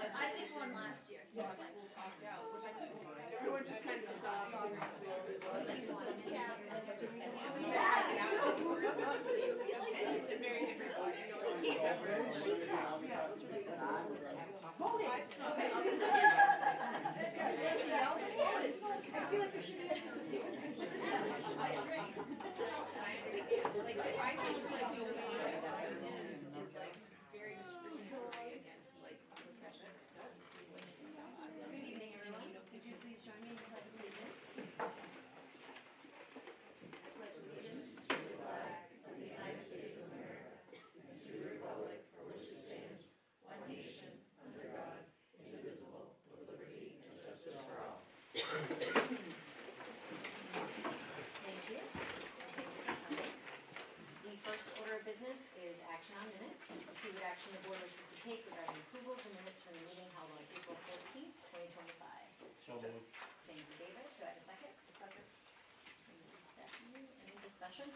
I did one last year, so my school's opt out, which I think everyone just kind of stopped. It's a very different I feel like there should be interest this year. I agree. Like, I think like the system is like very discriminatory against like professionals. Good evening, everyone. Could you please join me in the Pledge of Allegiance? Pledge allegiance to the flag of the United States of America and to the republic for which it stands, one nation, under God, indivisible, with liberty and justice for all. Thank you. The first order of business is action on minutes. To see what action the board wishes to take regarding approval of the minutes from the meeting held on April 14th, 2025. So moved. Thank you, David. Do I have a second? A second. Thank you, Stephanie. Any discussion?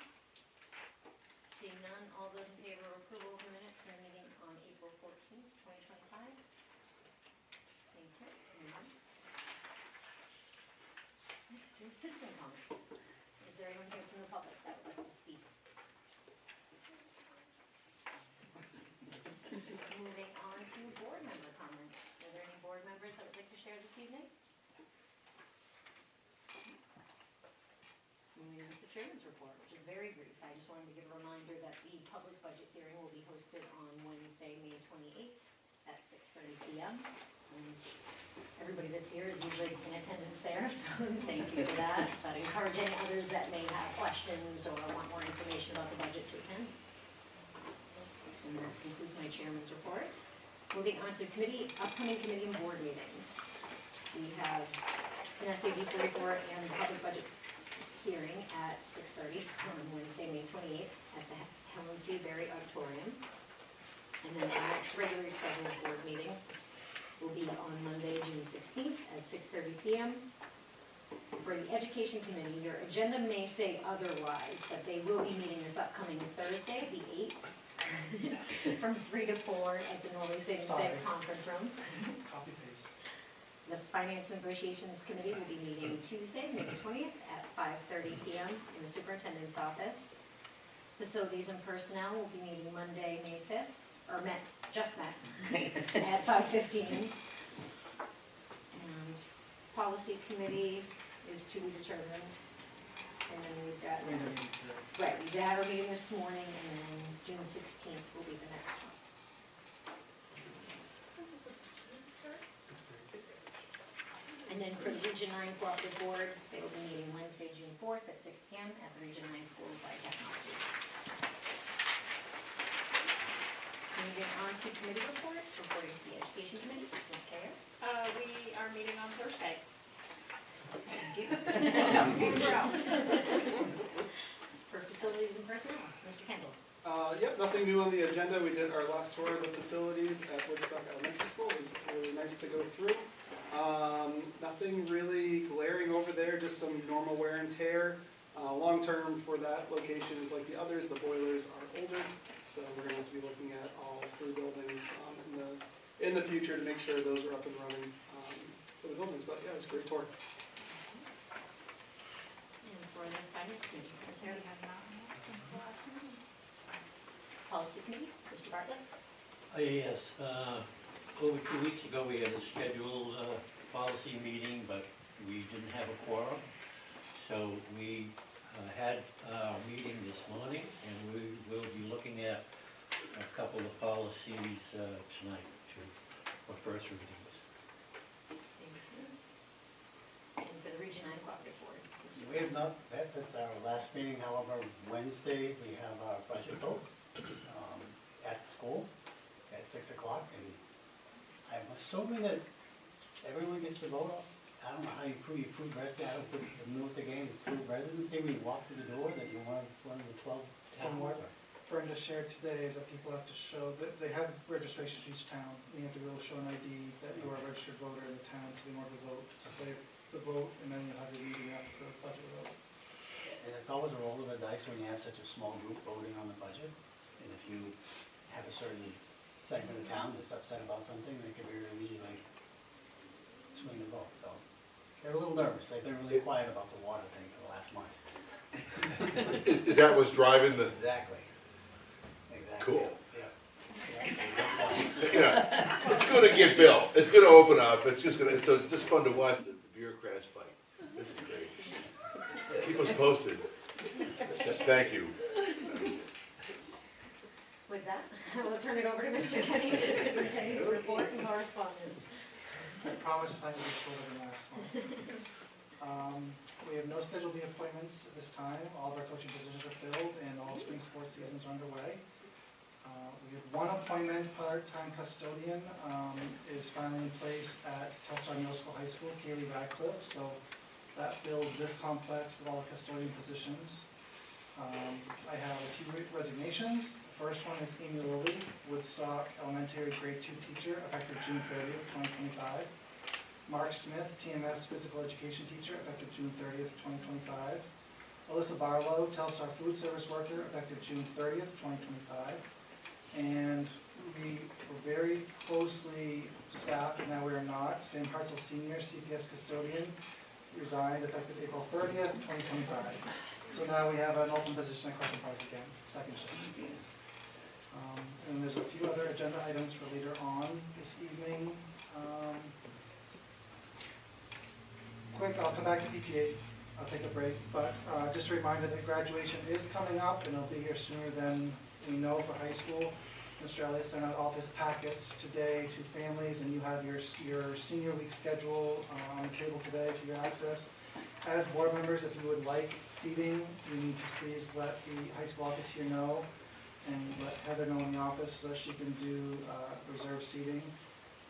Seeing none, all those in favor of approval of the minutes from the meeting on April 14th, 2025? Thank you. 2 months. Next, we have citizen comments. Is there anyone here from the public that would like to speak? Moving on to board member comments. Are there any board members that would like to share this evening? Moving on to the chairman's report, which is very brief. I just wanted to give a reminder that the public budget hearing will be hosted on Wednesday, May 28th at 6:30 p.m. Everybody that's here is usually in attendance there, so thank you for that. But encouraging others that may have questions or want more information about the budget to attend. And that concludes my chairman's report. Moving on to upcoming committee and board meetings. We have an SAB 44 and the public budget hearing at 6:30 on Wednesday, May 28th at the Helen C. Berry Auditorium. And then our next regularly scheduled board meeting will be on Monday, June 16th at 6:30 p.m. For the Education Committee, your agenda may say otherwise, but they will be meeting this upcoming Thursday, the 8th, from 3 to 4 at the Norway Savings Bank Conference Room. Copy paste. The Finance and Negotiations Committee will be meeting Tuesday, May 20th at 5:30 p.m. in the Superintendent's office. Facilities and Personnel will be meeting Monday, May 5th, or just met, at 5:15. And Policy Committee is to be determined. And then we've got, right, we had our meeting this morning, and then June 16th will be the next one. And then for the Region 9 Cooperative Board, they will be meeting Wednesday, June 4th at 6 p.m. at the Region 9 School of Biotechnology. Moving on to committee reports, reporting to the Education Committee, Ms. Kayer. We are meeting on Thursday. Thank you. For Facilities and Personnel, Mr. Kendall. Yep, nothing new on the agenda. We did our last tour of the facilities at Woodstock Elementary School. It was really nice to go through. Nothing really glaring over there, just some normal wear and tear. Long-term for that location is like the others, the boilers are older, so we're gonna have to be looking at all three buildings in the future to make sure those are up and running for the buildings. But yeah, it was a great tour. And for the finance committee, Ms. We Harry, have not met since the last meeting. policy committee, Mr. Bartlett. Yes, over 2 weeks ago, we had a scheduled policy meeting, but we didn't have a quorum. So we had our meeting this morning, and we will be looking at a couple of policies tonight for first readings. Thank you. And for the Region 9 Cooperative Board, Mr. We have not met since our last meeting, however, Wednesday, we have our budget vote at the school at 6 o'clock, and I'm assuming that everyone gets to vote. I don't know how you prove residents, I don't put the new with the game, prove residency when you walk through the door that you're one of the 12 towns. What Brenda shared today is that people have to show that they have registrations for each town. You have to go show an ID that you are a registered voter in the town, so they want to vote. So they have the vote, and then you'll have your meeting after the budget vote. And it's always a roll of the dice when you have such a small group voting on the budget. And if you have a certain segment of town that's upset about something, they can very easily swing the vote, so. They're a little nervous, they've been really quiet about the water thing for the last month. Is that what's driving the, Exactly. Exactly. Cool. Yeah. yeah, it's gonna get built, it's gonna open up, it's just fun to watch the bureaucrats fight. This is great. Keep us posted. Thank you. With that, I will turn it over to Mr. Kenny for the superintendent's report and correspondence. I promise time will be shorter than last one. We have no scheduled meeting appointments at this time. All of our coaching positions are filled and all spring sports seasons are underway. We have one appointment, part-time custodian, is finally in place at Telstar Middle School High School, Kaylee Radcliffe. So that fills this complex with all the custodian positions. I have a few resignations. The first one is Amy Lilly, Woodstock Elementary Grade 2 teacher, effective June 30th, 2025. Mark Smith, TMS Physical Education teacher, effective June 30th, 2025. Alyssa Barlow, Telstar Food Service worker, effective June 30th, 2025. And we were very closely staffed, and now we are not. Sam Hartzell Senior, CPS custodian, resigned effective April 30th, 2025. So now we have an open position at Crescent Park again, second shift. And there's a few other agenda items for later on this evening. Quick, I'll come back to PTA, I'll take a break, but just a reminder that graduation is coming up and it'll be here sooner than we know for high school. Mr. Elliott sent out all his packets today to families, and you have your senior week schedule on the table today for your access. As board members, if you would like seating, you need to please let the high school office here know and let Heather know in the office so that she can do reserved seating.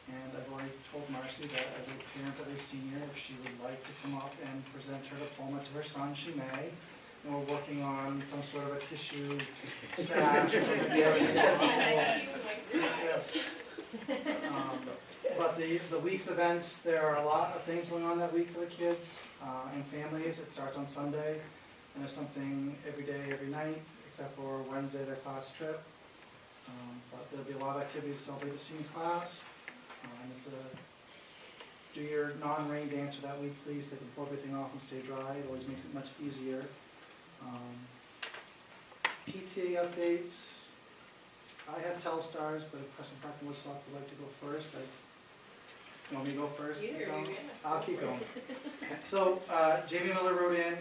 And I've already told Marcy that as a parent of a senior, if she would like to come up and present her diploma to her son, she may. And we're working on some sort of a tissue stash or something. But the week's events, there are a lot of things going on that week for the kids and families. It starts on Sunday, and there's something every day, every night, except for Wednesday, their class trip. But there'll be a lot of activities to celebrate the senior class. It's do your non-rain dance for that week, please. They can pull everything off and stay dry. It always makes it much easier. PTA updates. I have Telstars, but if Crescent Park and Woodstock would like to go first, you want me to go first? Either, you I'll keep going. So Jamie Miller wrote in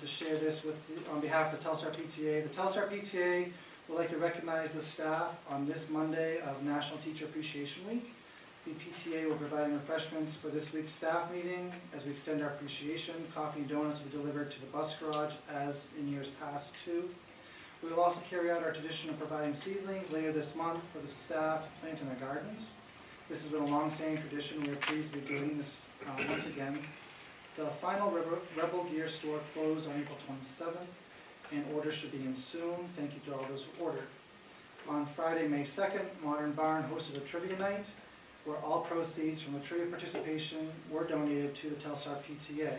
to share this with on behalf of the Telstar PTA. The Telstar PTA would like to recognize the staff on this Monday of National Teacher Appreciation Week. The PTA will be providing refreshments for this week's staff meeting. As we extend our appreciation, coffee and donuts will be delivered to the bus garage as in years past too. We will also carry out our tradition of providing seedlings later this month for the staff to plant in their gardens. This has been a long-standing tradition. We are pleased to be doing this once again. The final Rebel Gear store closed on April 27th, and orders should be in soon. Thank you to all those who ordered. On Friday, May 2nd, Modern Barn hosted a trivia night, where all proceeds from the trivia participation were donated to the Telstar PTA.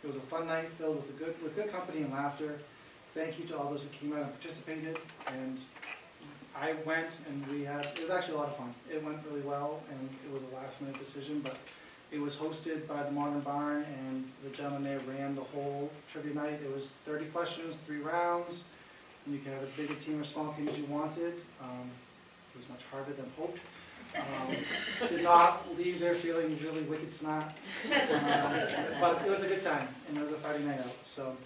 It was a fun night filled with good company and laughter. Thank you to all those who came out and participated, and I went and it was actually a lot of fun. It went really well, and it was a last minute decision, but it was hosted by the Modern Barn, and the gentleman there ran the whole trivia night. It was 30 questions, 3 rounds, and you could have as big a team or small team as you wanted. It was much harder than hoped. Did not leave there feeling really wicked smart, but it was a good time, and it was a Friday night out, so.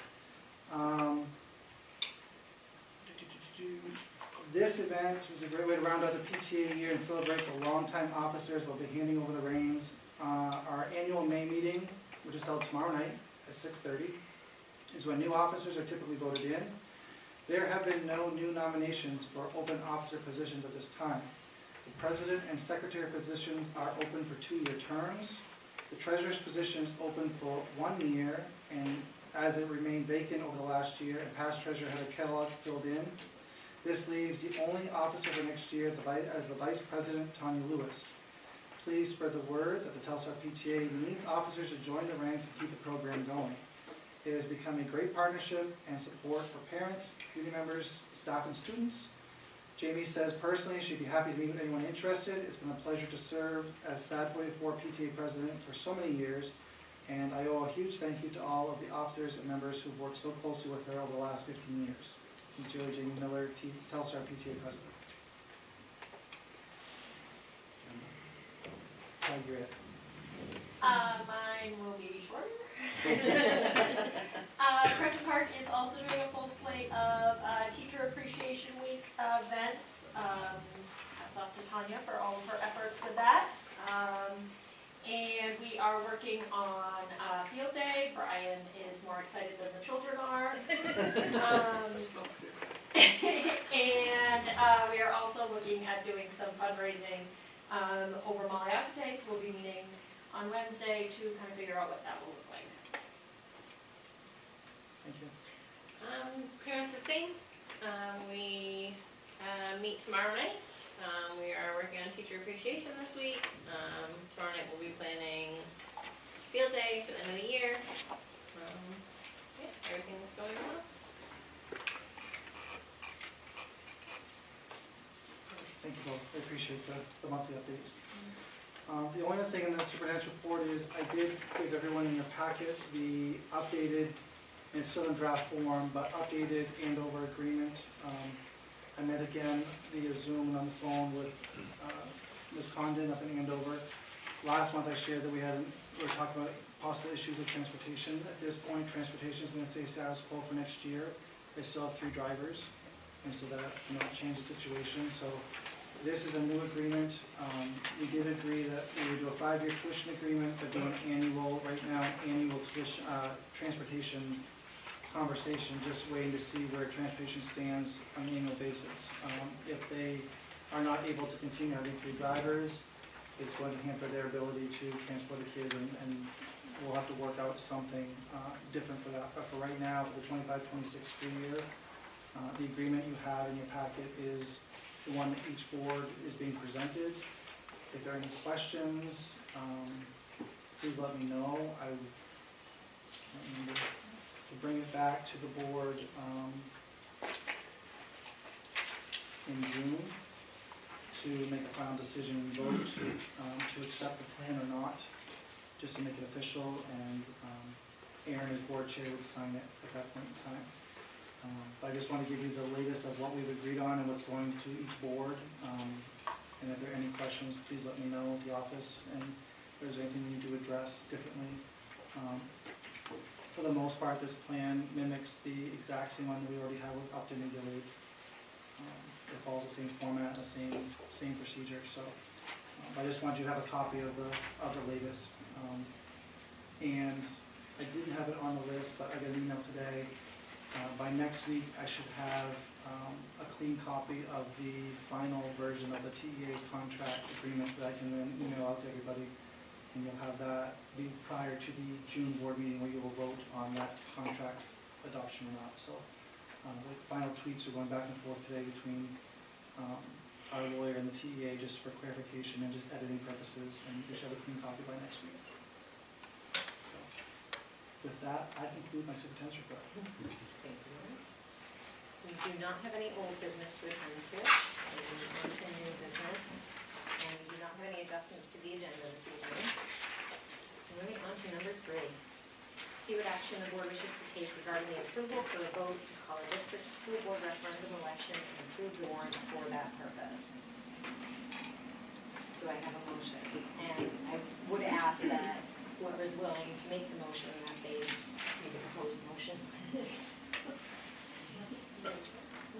This event was a great way to round out the PTA year and celebrate the longtime officers who will be handing over the reins. Our annual May meeting, which is held tomorrow night at 6:30, is when new officers are typically voted in. There have been no new nominations for open officer positions at this time. The president and secretary positions are open for 2-year terms. The treasurer's position is open for 1 year, and as it remained vacant over the last year, and past treasurer Heather Kellogg filled in. This leaves the only officer for next year as the vice president, Tanya Lewis. Please spread the word that the Telstar PTA needs officers to join the ranks to keep the program going. It has become a great partnership and support for parents, community members, staff, and students. Jamie says personally she'd be happy to meet with anyone interested. It's been a pleasure to serve as SAD 44 PTA president for so many years, and I owe a huge thank you to all of the officers and members who've worked so closely with her over the last 15 years. Sincerely, Jamie Miller, Telstar PTA president. Mine will be shorter. Crescent Park is also doing a full slate of Teacher Appreciation Week events. Hats off to Tanya for all of her efforts with that. And we are working on Field Day. Brian is more excited than the children are. And we are also looking at doing some fundraising over Molly After Day, so we'll be meeting on Wednesday to kind of figure out what that will look like. Thank you. Pretty much the same. We meet tomorrow night. We are working on teacher appreciation this week. Tomorrow night we'll be planning field day for the end of the year. Yeah, everything's going well. Thank you both. I appreciate the monthly updates. The only other thing in the superintendent's report is I did give everyone in your packet the updated, and it's still in draft form, but updated Andover agreement. I met again via Zoom and on the phone with Ms. Condon up in Andover. Last month I shared that we were talking about possible issues with transportation. At this point, transportation is going to stay status quo for next year. They still have 3 drivers, and so that change the situation. So this is a new agreement. We did agree that we would do a 5-year tuition agreement, but do an annual, right now, annual tuition, transportation conversation, just waiting to see where transportation stands on an annual basis. If they are not able to continue having 3 drivers, it's going to hamper their ability to transport the kids, and we'll have to work out something different for that. But for right now, for the 25-26 school year, the agreement you have in your packet is the one that each board is being presented. If there are any questions, please let me know. I can't remember to bring it back to the board in June to make a final decision and vote to accept the plan or not, just to make it official, and Aaron as board chair would sign it at that point in time. But I just want to give you the latest of what we've agreed on and what's going to each board. And if there are any questions, please let me know at the office, and if there's anything we need to address differently. For the most part, this plan mimics the exact same one that we already have with Upton and Gilead. It follows the same format, the same procedure. So I just want you to have a copy of the latest. And I didn't have it on the list, but I got an email today. By next week, I should have a clean copy of the final version of the TEA's contract agreement that I can then email out to everybody. And you'll have that be prior to the June board meeting where you will vote on that contract adoption or not. So the final tweaks are going back and forth today between our lawyer and the TEA just for clarification and just editing purposes, and we should have a clean copy by next week. So, with that, I conclude my superintendent's report. Thank you. We do not have any old business to attend to. We move on to new business. And we do not have any adjustments to the agenda this evening. Moving on to number 3. To see what action the board wishes to take regarding the approval for the vote to call a district school board referendum election and approve the warrants for that purpose. Do I have a motion? And I would ask that whoever is willing to make the motion, that they make a proposed motion.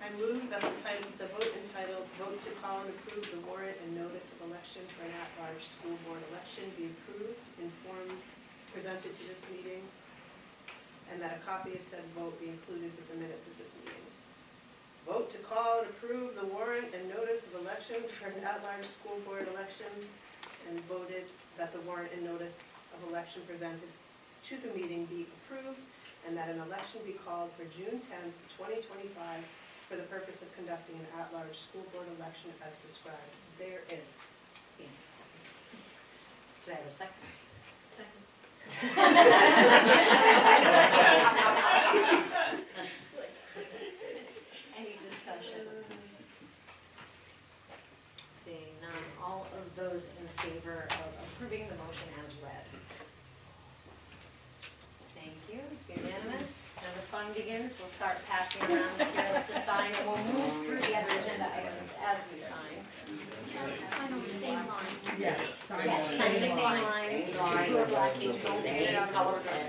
I move that the vote entitled, "Vote to call and approve the warrant and notice of election for an at-large school board election" be approved in form presented to this meeting, and that a copy of said vote be included with the minutes of this meeting. Vote to call and approve the warrant and notice of election for an at-large school board election, and voted that the warrant and notice of election presented to the meeting be approved, and that an election be called for June 10th, 2025, for the purpose of conducting an at-large school board election as described therein. Do I have a second? Second. Any discussion? Seeing none, all of those in favor of approving the motion as read? Thank you, it's unanimous. Now the fun begins, we'll start passing around materials to sign, and we'll move through the other agenda items as we sign. Sign on the same line. Yes. Yes, sign the same line. Blue or black, each one, color red.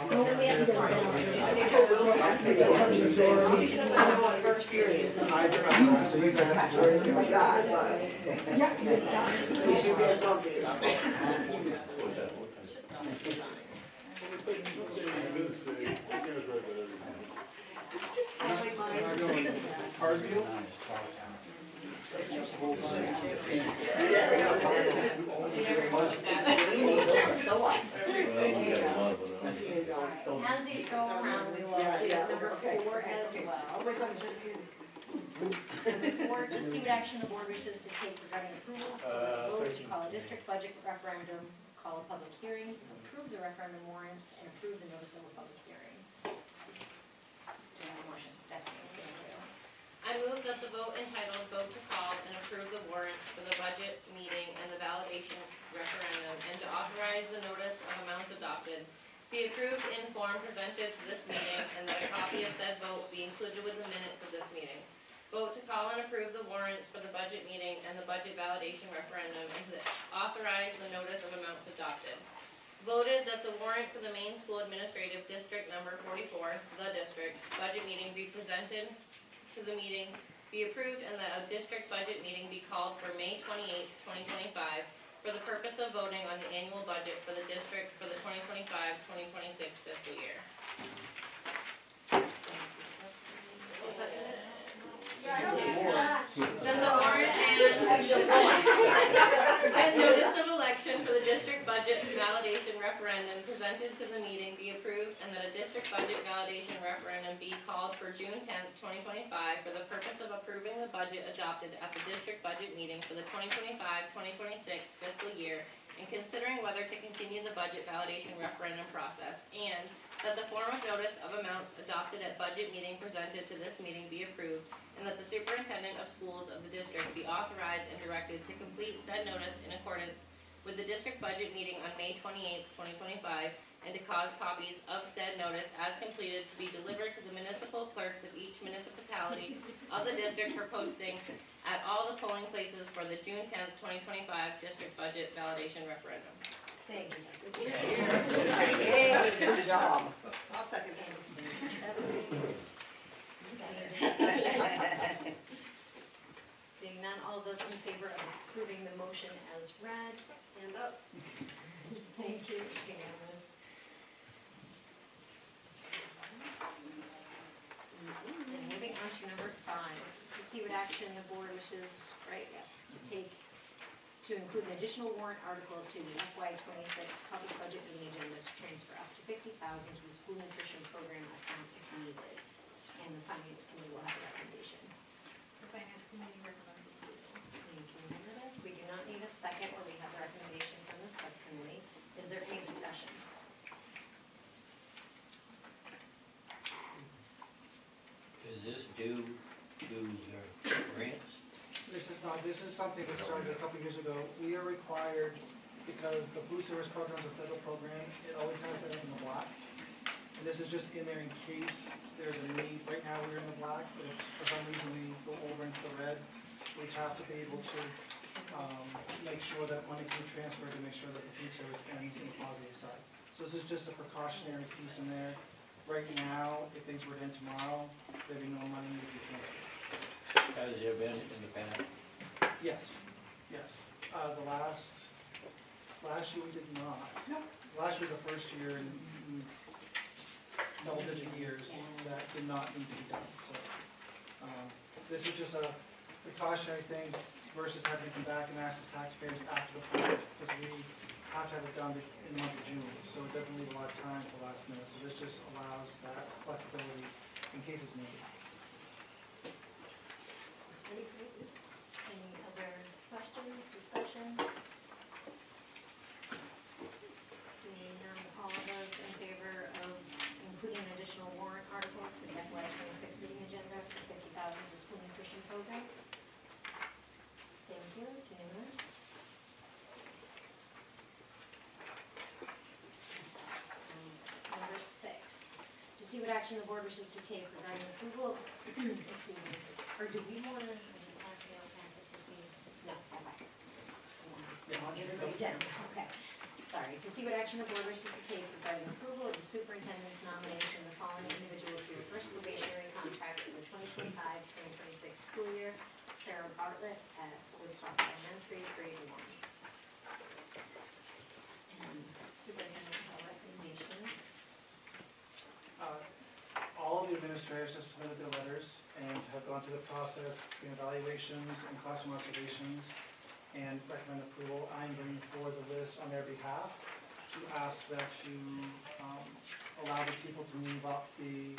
Then we have to sign. First, you're using. I remember, so you guys have to choose. Oh my God, but. Yeah, it's done. You should be a copy. Hardview? So what? As these go around, we will do number 4 as well. Oh my God, Or to see what action the board wishes to take regarding approval for the vote to call a district budget referendum, call a public hearing, approve the referendum warrants, and approve the notice of a public hearing. Do I have a motion? Destiny, thank you. I move that the vote entitled, "Vote to call and approve the warrants for the budget meeting and the validation referendum, and to authorize the notice of amounts adopted, be approved in form presented to this meeting, and that a copy of said vote be included with the minutes of this meeting. Vote to call and approve the warrants for the budget meeting and the budget validation referendum, and to authorize the notice of amounts adopted. Voted that the warrant for the main school administrative district number 44, the district, budget meeting be presented to the meeting, be approved, and that a district budget meeting be called for May 28, 2025, for the purpose of voting on the annual budget for the district for the 2025-2026 fiscal year. Then the warrant and notice of election for the district budget validation referendum presented to the meeting be approved, and that a district budget validation referendum be called for June 10th, 2025, for the purpose of approving the budget adopted at the district budget meeting for the 2025-2026 fiscal year, and considering whether to continue the budget validation referendum process, and that the form of notice of amounts adopted at budget meeting presented to this meeting be approved, and that the superintendent of schools of the district be authorized and directed to complete said notice in accordance with the district budget meeting on May 28, 2025, and to cause copies of said notice as completed to be delivered to the municipal clerks of each municipality of the district for posting at all the polling places for the June 10th, 2025 district budget validation referendum. Thank you, Destiny. Yay, good job. I'll second that. Any discussion? Seeing none, all those in favor of approving the motion as read, hand up. Thank you, it's unanimous. And moving on to number 5, to see what action the board wishes, right, yes, to take, to include an additional warrant article to the FY '26 public budget meeting agenda to transfer up to $50,000 to the school nutrition program account if needed. And the finance committee will have a recommendation. The finance committee recommends approval. Thank you, Meredith. We do not need a second, or we have the recommendation from the subcommittee. Is there any discussion? this is something that started a couple years ago. We are required, because the food service program is a federal program, it always has that in the black. And this is just in there in case there's a need. Right now, we're in the black, but if for some reason we go over into the red, we have to be able to make sure that money can be transferred to make sure that the food service ends in the positive side. So this is just a precautionary piece in there. Right now, if things were to end tomorrow, there'd be no money to be transferred. Has there been in the past? Yes, yes. The last year we did not. Last year was the first year in double-digit years that did not need to be done, so. This is just a precautionary thing versus having to come back and ask the taxpayers after the fact, because we have to have it done in the month of June, so it doesn't leave a lot of time for last minute, so this just allows that flexibility in case it's needed. Any other questions, discussion? Seeing none, all of those in favor of including an additional warrant article to the FY '26 meeting agenda for $50,000 to school nutrition program? Thank you, it's unanimous. Number 6, to see what action the board wishes to take regarding approval, excuse me, or do we want to, no, okay. I'll get everybody down, okay. Sorry, to see what action the board wishes to take regarding approval of the superintendent's nomination of the following individual for your first probationary contract for the 2025-2026 school year. Sarah Bartlett at Woodstock Elementary, grade 1. And superintendent, a recommendation. All of the administrators have submitted their letters and have gone through the process, between evaluations and classroom observations, and recommend approval. I'm bringing forward the list on their behalf to ask that you allow these people to move up the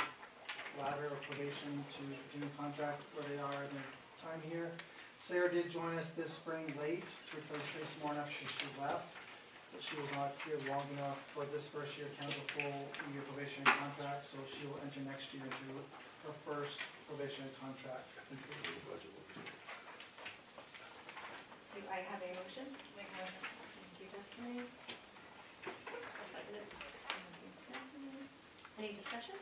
ladder of probation to continue contract where they are in their time here. Sarah did join us this spring late to replace Tracy Moore after she left, but she was not here long enough for this first year to count the full year probationary contract, so she will enter next year into her first probationary contract. Do I have a motion? Make a motion. Thank you, Destiny. I'll second it. Thank you, Stephanie. Any discussion?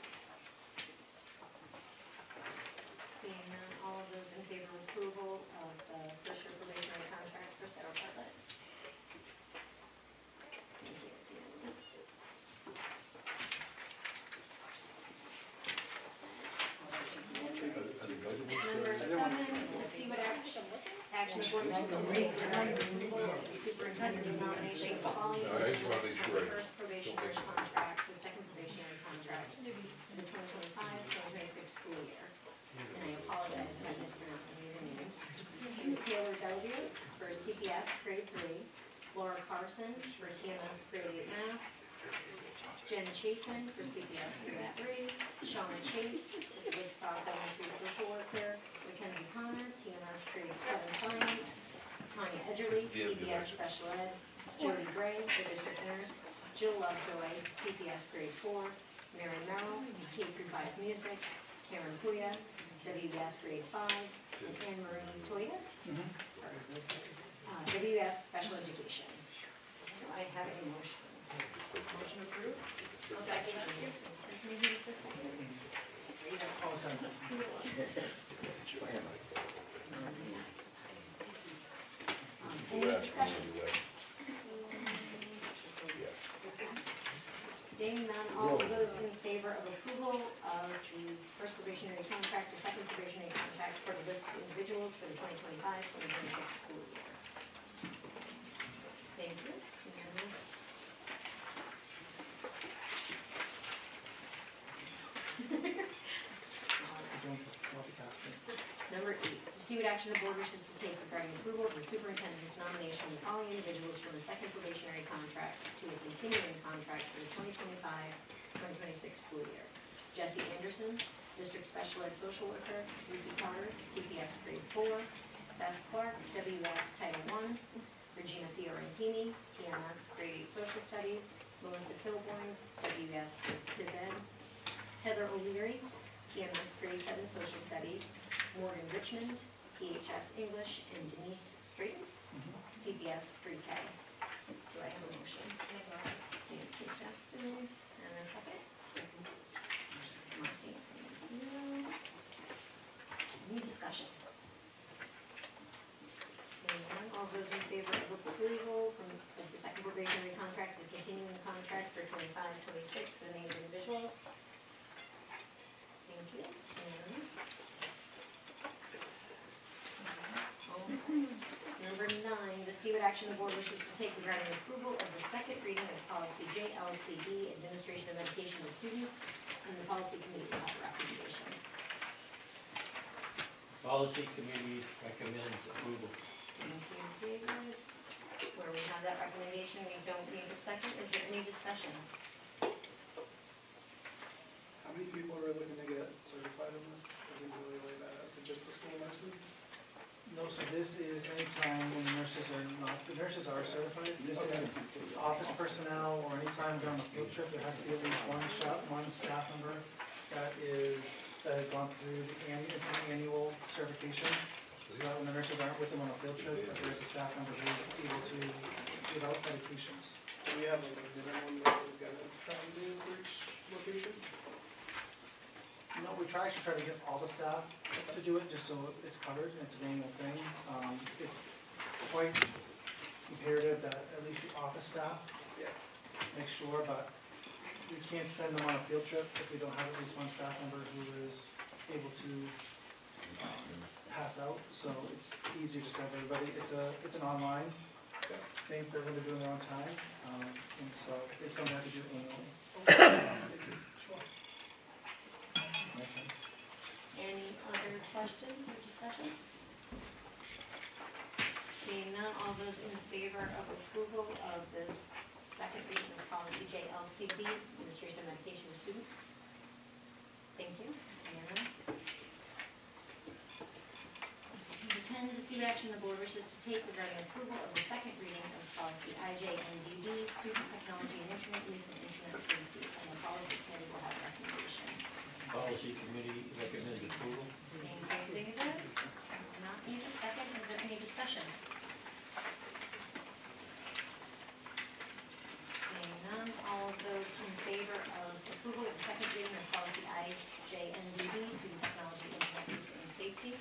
Seeing none, all of those in favor of approval of the first year probationary contract for Sarah Bartlett? Thank you, it's unanimous. Number 7, to see what action the board wishes to take regarding approval of the superintendent's nomination of the following individuals for the first probationary contract to second probationary contract for the 2025-2026 school year. And I apologize if I'm mispronouncing your names. Taylor Bellevue for CPS grade 3, Laura Carson for TMS grade 8 math, Jen Chapin for CPS grade 3, Shauna Chase, Woodstock Elementary social worker, Mackenzie Connor, TMS grade 7 science, Tanya Edgerly, CPS special ed, Jody Gray, the district nurse, Jill Lovejoy, CPS grade 4, Mary Merrill, K-5 music, Karen Puya, WS grade 5, and Anne Marie Toya, WS special education. Do I have a motion? Motion approved? I'll second. Stephanie, who's the second? Rita. Oh, sorry. Any discussion? Seeing none, all of those in favor of approval of the first probationary contract to second probationary contract for the list of individuals for the 2025-2026 school year. Thank you. It's unanimous. Number 8, to see what action the board wishes to take regarding approval of the superintendent's nomination of the following individuals for the second probationary contract to a continuing contract for the 2025-2026 school year. Jesse Anderson, District Special Ed Social Worker, Lucy Carter, CPS grade 4, Beth Clark, WS Title I, Regina Fiorentini, TMS grade 8 Social Studies, Melissa Kilborn, WS Phys Ed, Heather O'Leary, TMS grade 7 Social Studies, Morgan Richmond, THS English, and Denise Straighten, CPS Pre-K. Do I have a motion? Thank you, Justin. And a second? Marcy, thank you. Any discussion? Seeing none, all those in favor of approval of the second probationary contract and continuing the contract for 25-26 for the named individuals? Thank you. Unanimous. Number 9, to see what action the board wishes to take regarding approval of the second reading of policy JLCD, administration of education to students, and the policy committee will have a recommendation. Policy committee recommends approval. Thank you, David. Where we have that recommendation, we don't need a second. Is there any discussion? How many people are looking to get certified in this? I didn't really lay that out. Is it just the school nurses? No, so this is anytime when the nurses are not, the nurses are certified. This is office personnel or anytime they're on a field trip, there has to be at least one staff member that has gone through it's an annual certification. So that when the nurses aren't with them on a field trip, but there's a staff member who's able to give out medications. Do we have like a minimum that we're gonna try and do for each location? No, we try to get all the staff to do it, just so it's covered, and it's an annual thing. It's quite imperative that at least the office staff make sure, but we can't send them on a field trip if we don't have at least one staff member who is able to pass out, so it's easier to send everybody. It's an online thing they're gonna do in their own time, and so it's something I have to do annually. Any other questions or discussion? Seeing none, all those in favor of approval of the second reading of policy JLCD, administration of medication to students? Thank you. It's unanimous. Number 10, to see what action the board wishes to take regarding approval of the second reading of policy IJNDB, student technology and internet use and internet safety, and the policy committee will have a recommendation. Policy committee recommends approval. Thank you, David. Not need a second. Is there any discussion? Seeing none, all of those in favor of approval of the second reading of policy IJNDB, student technology, internet use and safety?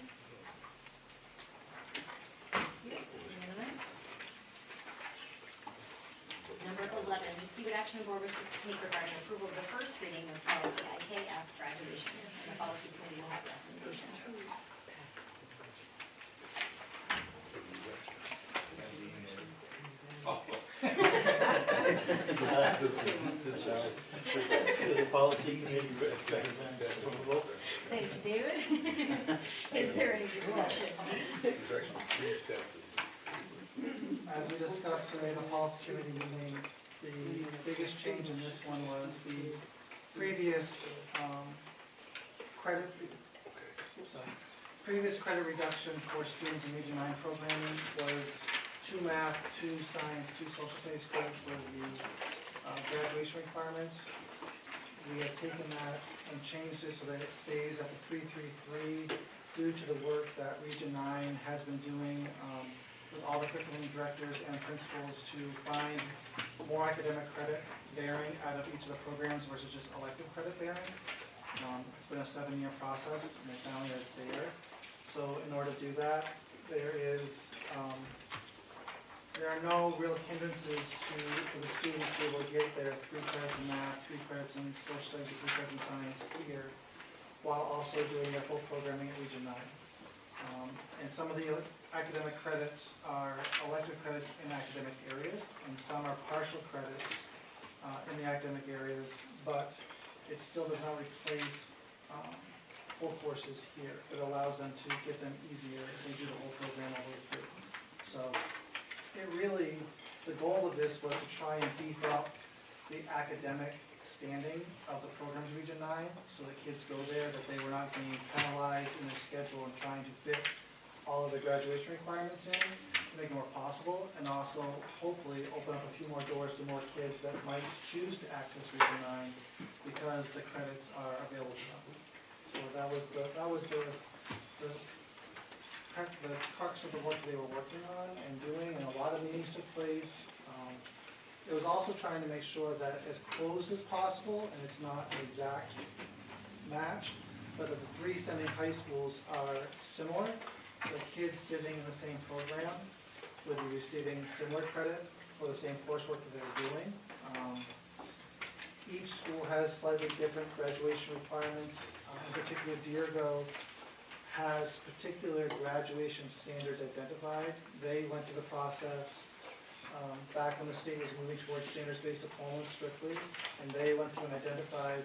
Thank you. It's unanimous. Number 11, to see what action the board wishes to take regarding approval of the first reading of policy IKF, graduation, and the policy committee will have recommendation. The policy committee recommends approval. Thank you, David. Is there any discussion? As we discussed today, the policy committee meeting, the biggest change in this one was the previous credit reduction for students in Region 9 programming was 2 math, 2 science, 2 social studies credits were the graduation requirements. We have taken that and changed it so that it stays at the 333 due to the work that Region 9 has been doing with all the curriculum directors and principals to find more academic credit bearing out of each of the programs versus just elective credit bearing. It's been a 7-year process, and they finally are there. So in order to do that, there are no real hindrances to the students to be able to get their 3 credits in math, 3 credits in social studies, and 3 credits in science here, while also doing their full programming at Region 9. And some of the academic credits are elective credits in academic areas, and some are partial credits in the academic areas, but it still does not replace full courses here. It allows them to get them easier if they do the whole program all the way through. So the goal of this was to try and beef up the academic standing of the programs Region 9, so the kids go there, that they were not being penalized in their schedule and trying to fit all of the graduation requirements in, to make it more possible, and also hopefully open up a few more doors to more kids that might choose to access Region 9 because the credits are available to them. So that was the the crux of the work they were working on and doing, and a lot of meetings took place. It was also trying to make sure that as close as possible, and it's not an exact match, but that the three sending high schools are similar. So kids sitting in the same program would be receiving similar credit for the same coursework that they're doing. Each school has slightly different graduation requirements. In particular, Deergo has particular graduation standards identified. They went through the process back when the state was moving towards standards-based diplomas strictly, and they went through and identified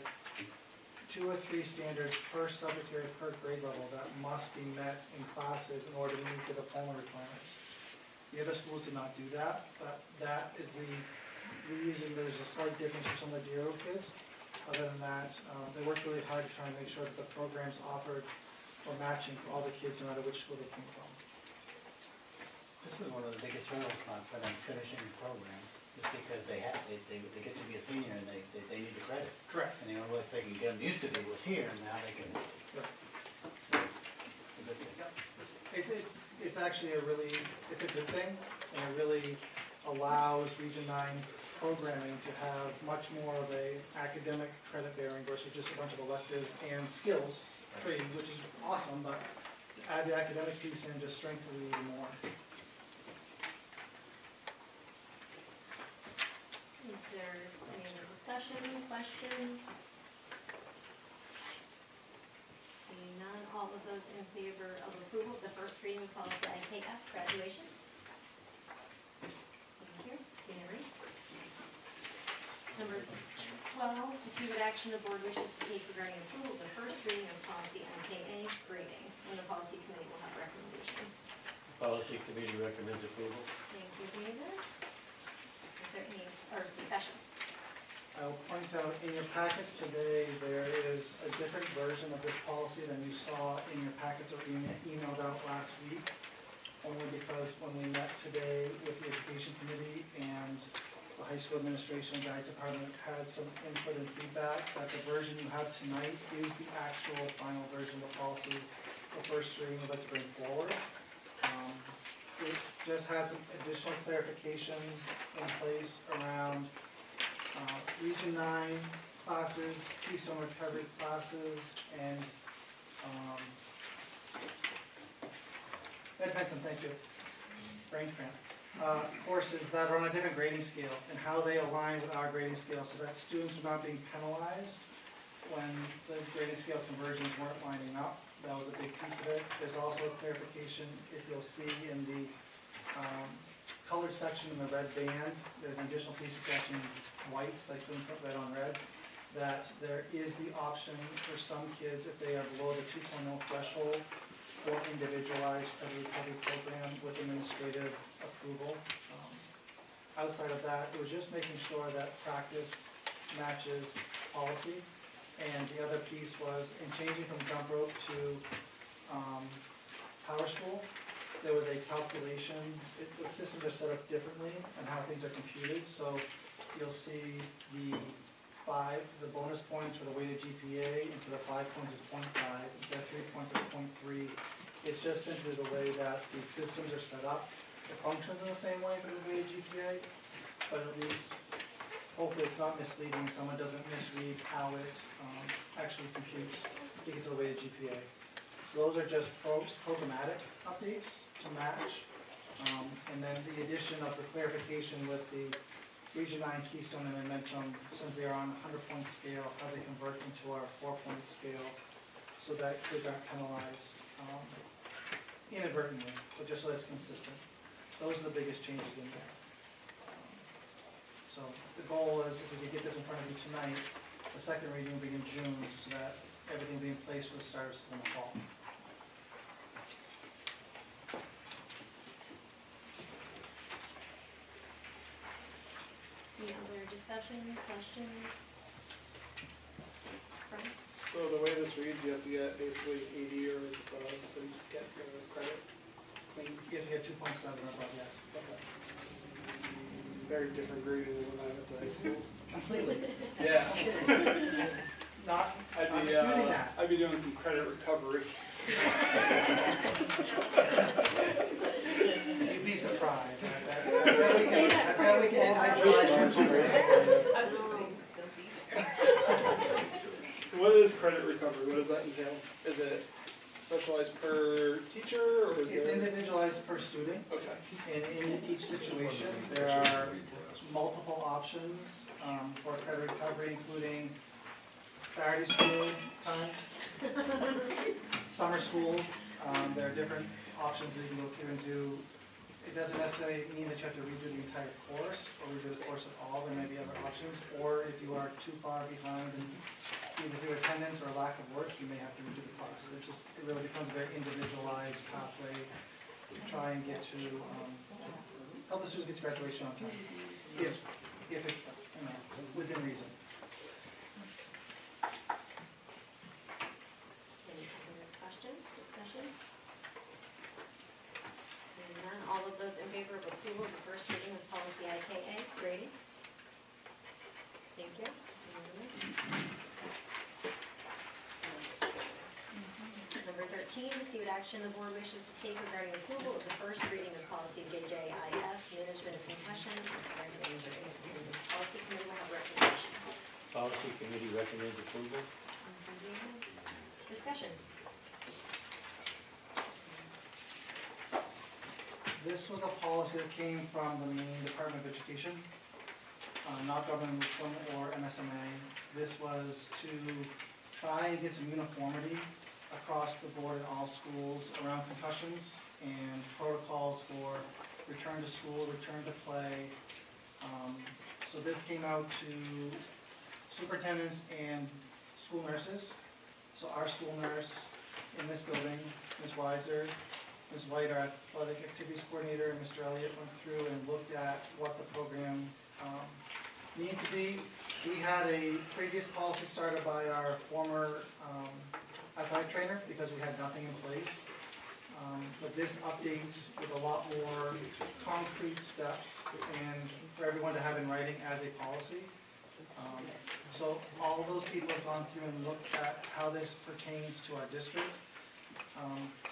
2 or 3 standards per subject area per grade level that must be met in classes in order to meet the diploma requirements. The other schools did not do that, but that is the reason there's a slight difference for some of the Deergo kids. Other than that, they worked really hard to try and make sure that the programs offered were matching for all the kids, no matter which school they came from. This is one of the biggest hurdles for them finishing the program, just because they get to be a senior and they need the credit. Correct. And the only way they can get them used to be was here, and now they can. It's actually it's a good thing, and it really allows Region 9 programming to have much more of a academic credit bearing versus just a bunch of electives and skills training, which is awesome, but add the academic piece in just strengthen it even more. Is there any other discussion, questions? Seeing none, all of those in favor of approval of the first reading of policy IKF, graduation? Thank you, it's unanimous. Number 12, to see what action the board wishes to take regarding approval of the first reading of policy IKA, grading, and the policy committee will have a recommendation. Policy committee recommends approval. Thank you, David. Is there any, or discussion? I'll point out in your packets today, there is a different version of this policy than you saw in your packets or emailed out last week. Only because when we met today with the education committee and the high school administration and guidance department had some input and feedback, that the version you have tonight is the actual final version of the policy the first reading we'd like to bring forward. It just had some additional clarifications in place around Region 9 classes, Keystone Recovery classes, and Ed Bentham, thank you, brain cramp. Courses that are on a different grading scale and how they align with our grading scale so that students are not being penalized when the grading scale conversions weren't lining up. That was a big piece of it. There's also a clarification, if you'll see in the colored section in the red band, there's an additional piece that's actually in white, so I couldn't put red on red, that there is the option for some kids, if they are below the 2.0 threshold, for individualized federal recovery program with administrative approval. Outside of that, it was just making sure that practice matches policy. And the other piece was in changing from jump rope to power school, there was a calculation, the systems are set up differently and how things are computed. So you'll see the bonus points for the weighted GPA, instead of 5 points is 0.5, instead of 3 points is 0.3. It's just simply the way that the systems are set up. It functions in the same way for the weighted GPA, but at least hopefully it's not misleading, someone doesn't misread how it actually computes to get to the weighted GPA. So those are just programmatic updates to match. And then the addition of the clarification with the Region 9 Keystone and Momentum, since they are on a 100-point scale, how they convert into our 4-point scale so that kids aren't penalized inadvertently, but just so that's consistent. Those are the biggest changes in there. So the goal is, if we could get this in front of you tonight, the second reading will be in June, so that everything will be in place for the start of school in the fall. Any other discussion, questions? Frank? So the way this reads, you have to get basically 80 or above to get the credit. I mean, you have to get 2.7 or above, yes. very different grading than when I went to high school. Completely. Yeah. Not, I'd I'm be, disputing that. I'd be doing some credit recovery. You'd be surprised. I bet we can individualize your programs. I was gonna say, still be there. What is credit recovery? What does that entail? Is it specialized per teacher or is It's there? individualized per student, Okay. and in each situation, there are multiple options for credit recovery, including Saturday school time, summer school. There are different options that you can go through and do. It doesn't necessarily mean that you have to redo the entire course or redo the course at all. There may be other options. Or if you are too far behind in either through attendance or lack of work, you may have to redo the class. It really becomes a very individualized pathway to try and get to help the student get to graduation on time, if it's within reason. Any other questions, discussion? Hearing none, all of those in favor of approval of the first reading of policy IKA, grading? Thank you. Unanimous. Number 13, to see what action the board wishes to take regarding approval of the first reading of policy JJIF, management of concussion and traumatic injuries. And the policy committee will have recommendation. Policy committee recommends approval. Discussion. This was a policy that came from the Maine Department of Education, not government or MSMA. This was to try and get some uniformity across the board in all schools around concussions and protocols for return to school, return to play. So this came out to superintendents and school nurses. So our school nurse in this building, Ms. Weiser, Ms. White, our athletic activities coordinator, and Mr. Elliott went through and looked at what the program needed to be. We had a previous policy started by our former athletic trainer because we had nothing in place. But this updates with a lot more concrete steps and for everyone to have in writing as a policy. So all of those people have gone through and looked at how this pertains to our district.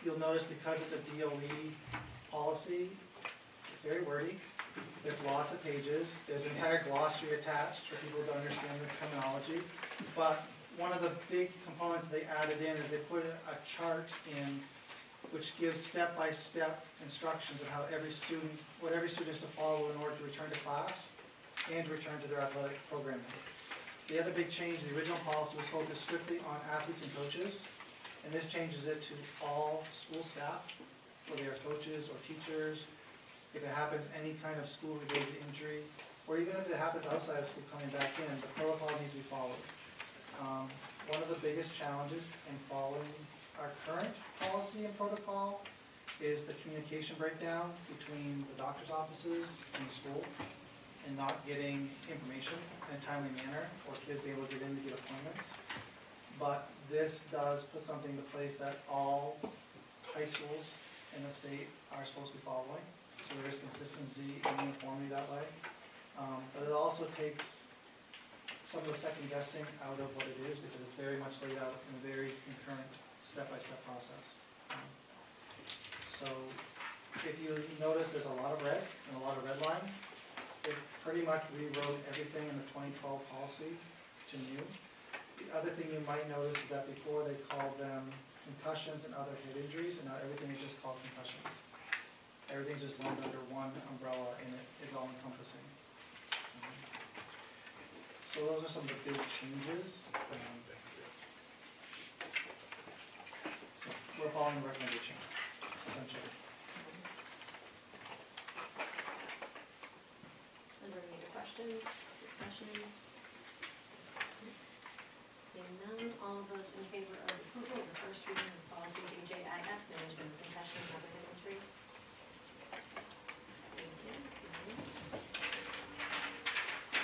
You'll notice because it's a DOE policy, it's very wordy. There's lots of pages. There's an entire glossary attached for people to understand the terminology. But one of the big components they added in is they put a chart in which gives step-by-step instructions of how what every student is to follow in order to return to class and return to their athletic programming. The other big change, the original policy was focused strictly on athletes and coaches, and this changes it to all school staff, whether they're coaches or teachers. If it happens, any kind of school-related injury, or even if it happens outside of school coming back in, the protocol needs to be followed. One of the biggest challenges in following our current policy and protocol is the communication breakdown between the doctor's offices and the school and not getting information in a timely manner or kids be able to get in to get appointments. But this does put something into place that all high schools in the state are supposed to be following. So there is consistency and uniformity that way. But it also takes some of the second guessing out of what it is because it's very much laid out in a very concurrent step-by-step process. So if you notice there's a lot of red and a lot of red line, it pretty much rewrote everything in the 2012 policy to new. The other thing you might notice is that before they called them concussions and other head injuries, and now everything is just called concussions. Everything's just lumped under one umbrella and it is all encompassing. So those are some of the big changes. So we're following the recommendation, essentially. Are there any other questions, discussion? Seeing none, all of those in favor of approval of the first reading of policy JJIF, management of concussion and other head injuries? Thank you. It's unanimous.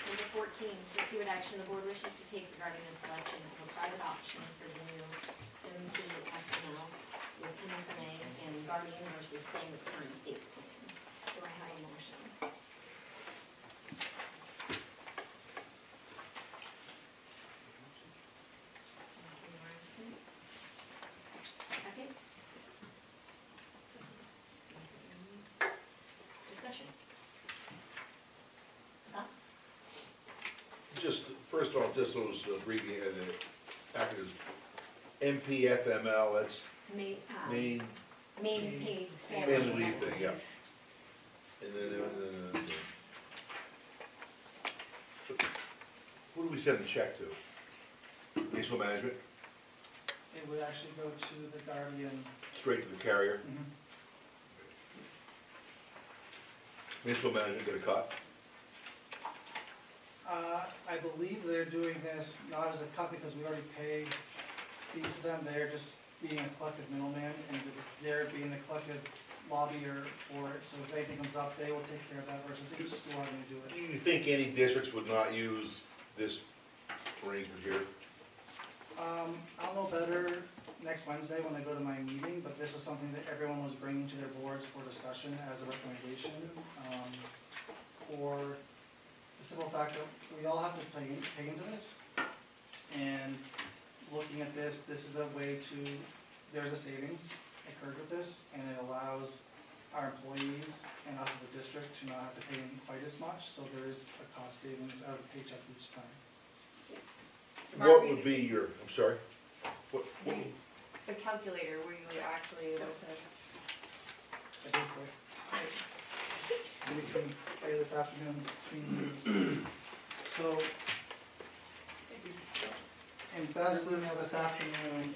Number 14, to see what action the board wishes to take regarding the selection of a private option for the new MPFML with MSMA and Guardian versus staying with current state. Do I have a motion? discussion? Scott? Just, first off, just those three, the acronyms, MPFML, that's Main, main, main paid family family. leave medical thing, yeah. leave. And then, who do we send the check to? Municipal management, It would actually go to the Guardian. straight to the carrier, Mhm. municipal management get a cut. I believe they're doing this not as a cut because we already pay fees to them, they're just being a collective middleman, and they're being the collective lobbyer for it, so if anything comes up, they will take care of that versus each school having to do Do it. you think any districts would not use this arrangement here? I'll know better next Wednesday when I go to my meeting, but this was something that everyone was bringing to their boards for discussion as a recommendation. For the simple fact that we all have to pay into this, and looking at this, this is a way to, there's a savings occurred with this, and it allows our employees and us as a district to not have to pay in quite as much, so there is a cost savings out of the paycheck each time. What would be your, I'm sorry? What, The calculator, were you actually able to? I did quick. Between, this afternoon, between meetings. So, in Beth's email this afternoon,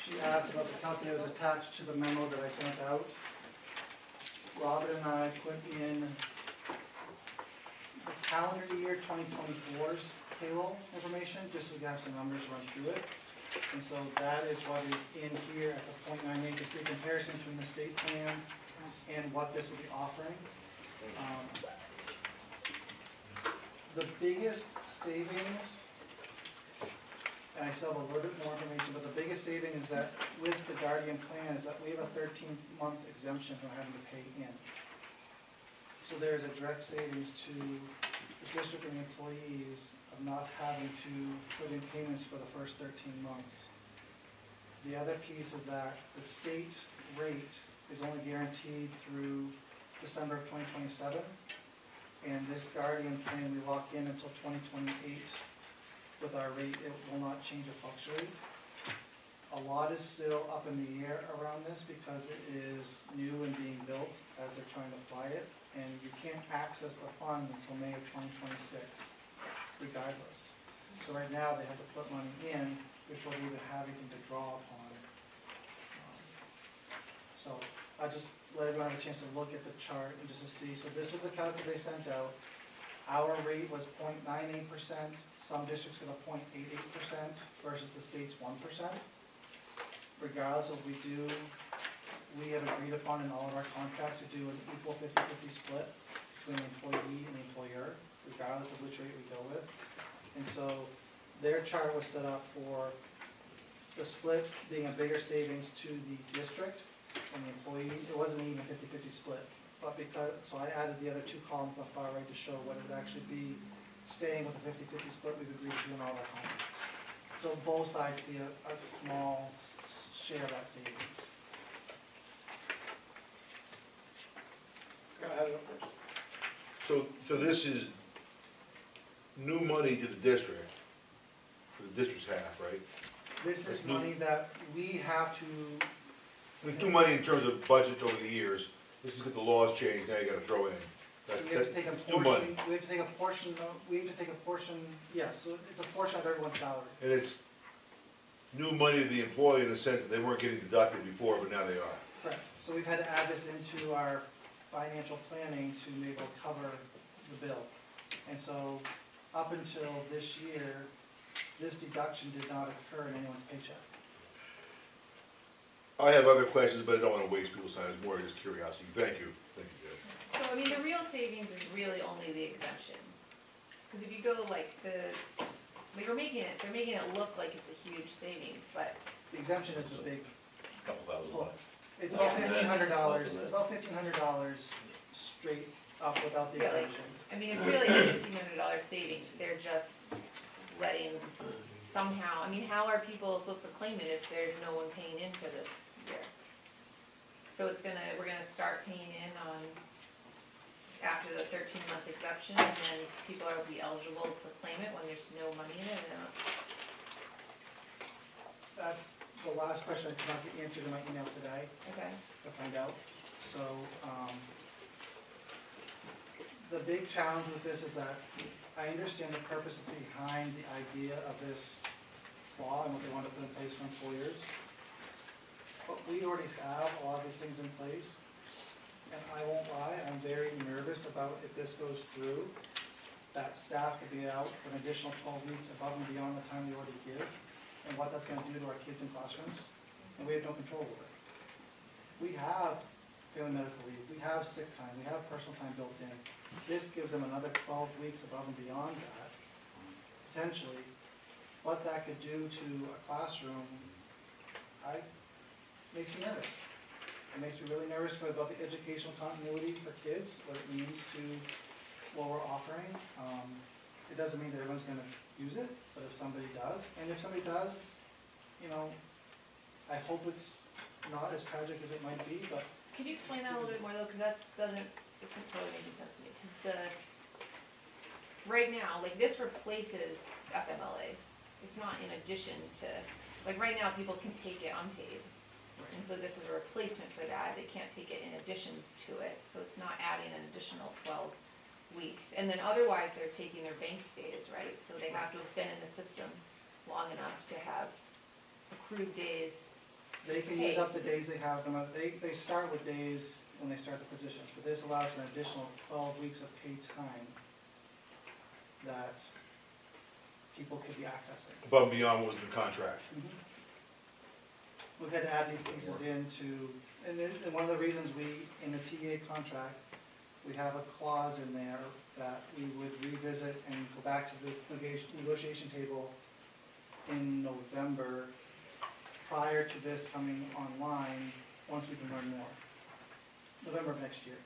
she asked about the calculator was attached to the memo that I sent out. Robin and I put in the calendar year 2024's payroll information, just so we have some numbers to run through it. And so that is what is in here at the .98 to see a comparison between the state plans and what this will be offering. The biggest savings, and I still have a little bit more information, but the biggest saving is that with the Guardian plan is that we have a 13-month exemption from having to pay in. So there is a direct savings to the district and employees of not having to put in payments for the first 13 months. The other piece is that the state rate is only guaranteed through December of 2027. And this Guardian plan, we lock in until 2028 with our rate. It will not change or fluctuate. A lot is still up in the air around this because it is new and being built as they're trying to fly it. And you can't access the fund until May of 2026, regardless. So right now, they have to put money in before they even have anything to draw upon. So I just let everyone have a chance to look at the chart and just to see. So this was the calculator they sent out. Our rate was 0.98%. Some districts got a 0.88% versus the state's 1%. Regardless of what we do, we have agreed upon in all of our contracts to do an equal 50-50 split between the employee and the employer, regardless of which rate we go with. And so their chart was set up for the split being a bigger savings to the district and the employee. It wasn't even a 50-50 split, but so I added the other two columns on the far right to show what it would actually be staying with the 50-50 split we've agreed to do in all our contracts. So both sides see a small share of that savings. Scott, have it up first. So this is new money to the district, for the district's half, right? This is That's new. money that we have to, New money in terms of budget over the years, this is what the laws changed, now you gotta throw in. we have to take a That's new money. portion, we have to take a portion, yes, so it's a portion of everyone's salary. And it's new money to the employee in the sense that they weren't getting deducted before, but now they are. Correct. So we've had to add this into our financial planning to be able to cover the bill. And so up until this year, this deduction did not occur in anyone's paycheck. I have other questions, but I don't wanna waste people's time, it's more just curiosity. Thank you, Dave. So, I mean, the real savings is really only the exemption. Because if you go like they're making it look like it's a huge savings, but The exemption is the big, Couple thousand bucks. it's about Yeah. $1,500, it's about $1,500 straight up without the Really? exemption. I mean, it's really a $1,500 savings, they're just letting somehow, I mean, how are people supposed to claim it if there's no one paying in for this year? So we're gonna start paying in on after the 13-month exemption, and then people are be eligible to claim it when there's no money in it, or not? That's the last question I could not get answered in my email today Okay. to find out. So, the big challenge with this is that I understand the purpose behind the idea of this law and what they want to put in place for employers. But we already have a lot of these things in place. And I won't lie, I'm very nervous about if this goes through, that staff could be out for an additional 12 weeks above and beyond the time they already give, and what that's gonna do to our kids in classrooms, and we have no control over it. We have family medical leave, we have sick time, we have personal time built in. This gives them another 12 weeks above and beyond that, potentially. What that could do to a classroom, makes me nervous. It makes me really nervous about the educational continuity for kids, what it means to what we're offering. It doesn't mean that everyone's gonna use it, but if somebody does, and if somebody does, you know, I hope it's not as tragic as it might be, but Could you explain that a little bit more though, because that isn't totally making sense to me, because right now, like this replaces FMLA. It's not in addition to, like right now, people can take it unpaid. And so this is a replacement for that, they can't take it in addition to it, so it's not adding an additional 12 weeks. And then otherwise, they're taking their banked days, right? So they have to have been in the system long enough to have accrued days. they can use up the days they have, no matter, they start with days when they start the positions, but this allows for an additional 12 weeks of paid time that people could be accessing. Above and beyond what was in the contract. We've had to add these pieces into, and one of the reasons we, in the TA contract, we have a clause in there that we would revisit and go back to the negotiation table in November, prior to this coming online, once we can learn more. November of next year,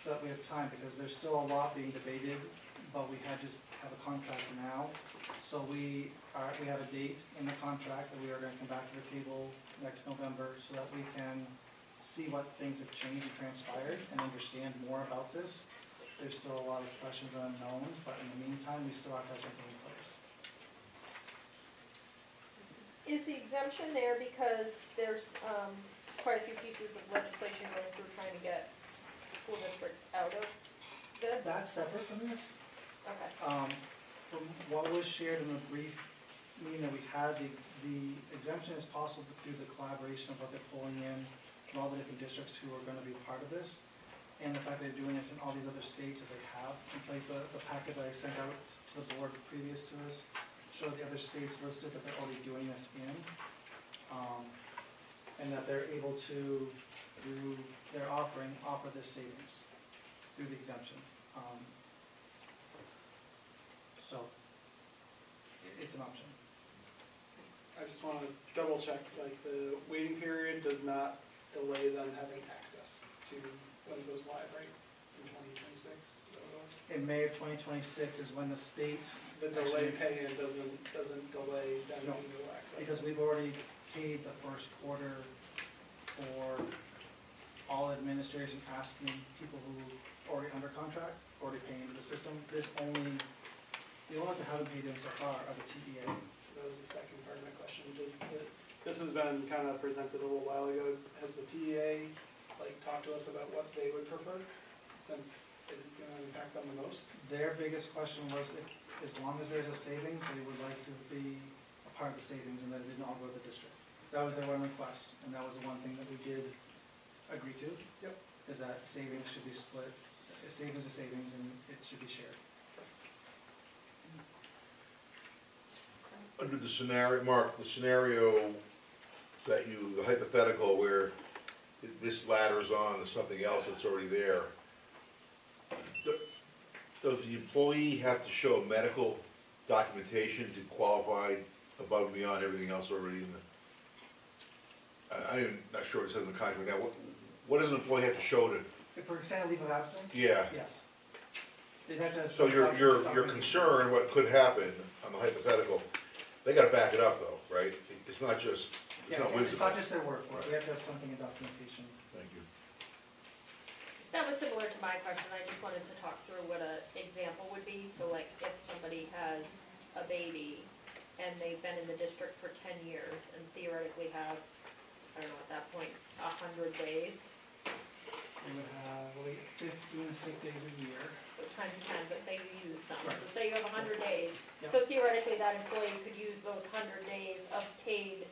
so that we have time, because there's still a lot being debated, but we had to have a contract now. So we have a date in the contract that we are gonna come back to the table next November, so that we can see what things have changed and transpired and understand more about this. There's still a lot of questions and unknowns, but in the meantime, we still have to have something in place. Is the exemption there because there's quite a few pieces of legislation going through trying to get school districts out of this? That's separate from this. Okay. From what was shared in the brief meeting that we had, the exemption is possible through the collaboration of what they're pulling in from all the different districts who are gonna be part of this. And the fact they're doing this in all these other states that they have in place, the packet that I sent out to the board previous to this showed the other states listed that they're already doing this in. And that they're able to, through their offering, offer this savings through the exemption. So, it's an option. I just want to double check, like the waiting period does not delay them having access to when it goes live, right? In 2026, is that what it was? In May of 2026 is when the state. The delay pay-in doesn't delay them having no access. Because we've already paid the first quarter for all administrators and asking people who are already under contract, already paying into the system. The only ones that haven't paid in so far are the TEA. So that was the second part of my question, this has been kind of presented a little while ago. Has the TEA, talked to us about what they would prefer, since it's gonna impact them the most? Their biggest question was if, as long as there's a savings, they would like to be a part of the savings and that it didn't all go to the district. That was their one request, and that was the one thing that we did agree to. Yep. Is that savings should be split, savings is savings, and it should be shared. Under the scenario, Mark, the scenario that the hypothetical where this ladders on to something else that's already there, does the employee have to show medical documentation to qualify above and beyond everything else already in the, I'm not sure what it says in the contract now, what does an employee have to show to? For extended leave of absence? Yeah. Yes. They'd have to. So your concern, what could happen on the hypothetical, they gotta back it up though, right? It's not just, it's Yeah, not it's whimsical. not just their work, we have to have something in documentation. Thank you. That was similar to my question, I just wanted to talk through what an example would be, so like if somebody has a baby and they've been in the district for 10 years and theoretically have, I don't know, at that point, 100 days, We would have, 15 sick days a year. so times 10, but say you use some, so Right. say you have 100 days. Yep. So theoretically, that employee could use those 100 days of paid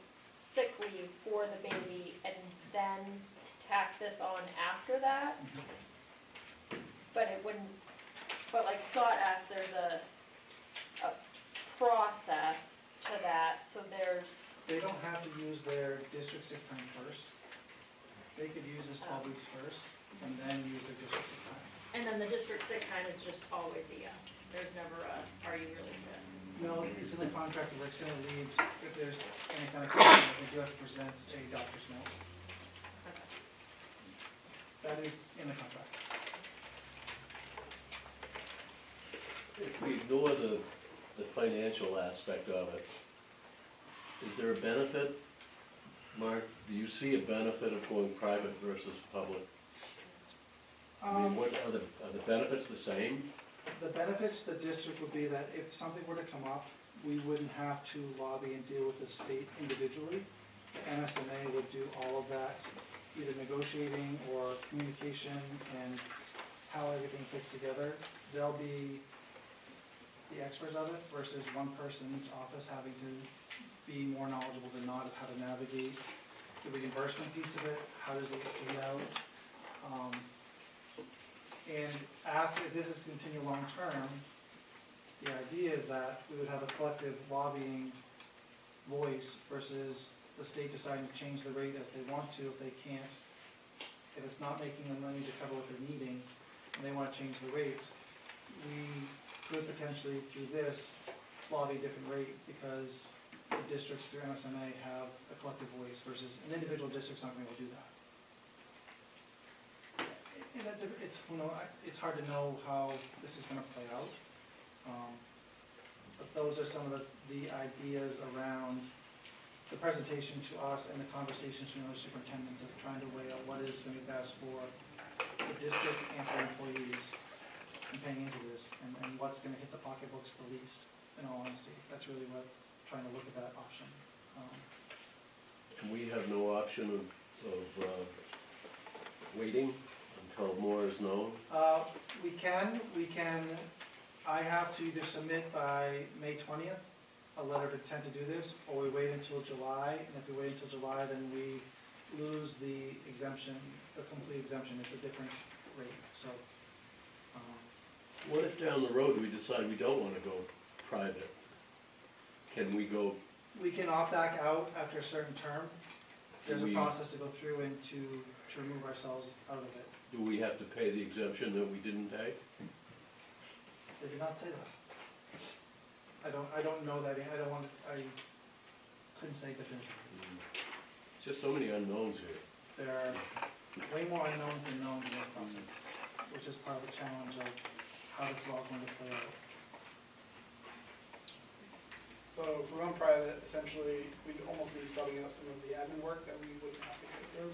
sick leave for the baby and then tack this on after that? But it wouldn't, but like Scott asked, there's a process to that, so there's, They don't have to use their district sick time first. They could use this 12 weeks first, and then use their district sick time. and then the district sick time is just always a yes. There's never a, are you really sick? No, it's in the contract where it's in the leave, if there's any kind of question, they do have to present a doctor's note. Okay. That is in the contract. If we ignore the financial aspect of it, is there a benefit, Mark? Do you see a benefit of going private versus public? I mean, what, are the benefits the same? The benefits to the district would be that if something were to come up, we wouldn't have to lobby and deal with the state individually. The MSMA would do all of that, either negotiating or communication and how everything fits together. They'll be the experts of it versus one person in each office having to be more knowledgeable than not of how to navigate the reimbursement piece of it, how does it get paid out. And after, if this is continue long-term, the idea is that we would have a collective lobbying voice versus the state deciding to change the rate as they want to if they can't. If it's not making them money to cover what they're needing, and they wanna change the rates, we could potentially, through this, lobby a different rate because the districts through MSMA have a collective voice versus an individual district's not gonna be able to do that. And it's hard to know how this is gonna play out. But those are some of the ideas around the presentation to us and the conversations from the other superintendents of trying to weigh out what is gonna be best for the district and for employees and paying into this, and what's gonna hit the pocketbooks the least, in all honesty. That's really what, trying to look at that option. And we have no option of waiting until more is known? We can, I have to either submit by May 20th, a letter of intent to do this, or we wait until July, and if we wait until July, then we lose the exemption, the complete exemption, it's a different rate, so. What if down the road we decide we don't wanna go private? Can we go, We can opt back out after a certain term. There's a We- process to go through and to remove ourselves out of it. do we have to pay the exemption that we didn't take? They did not say that. I don't know that, I couldn't say definitively. Just so many unknowns here. There are way more unknowns than knowns in this process, which is part of the challenge of how this is all going to play out. So if we went private, essentially, we'd almost be subbing out some of the admin work that we wouldn't have to go through.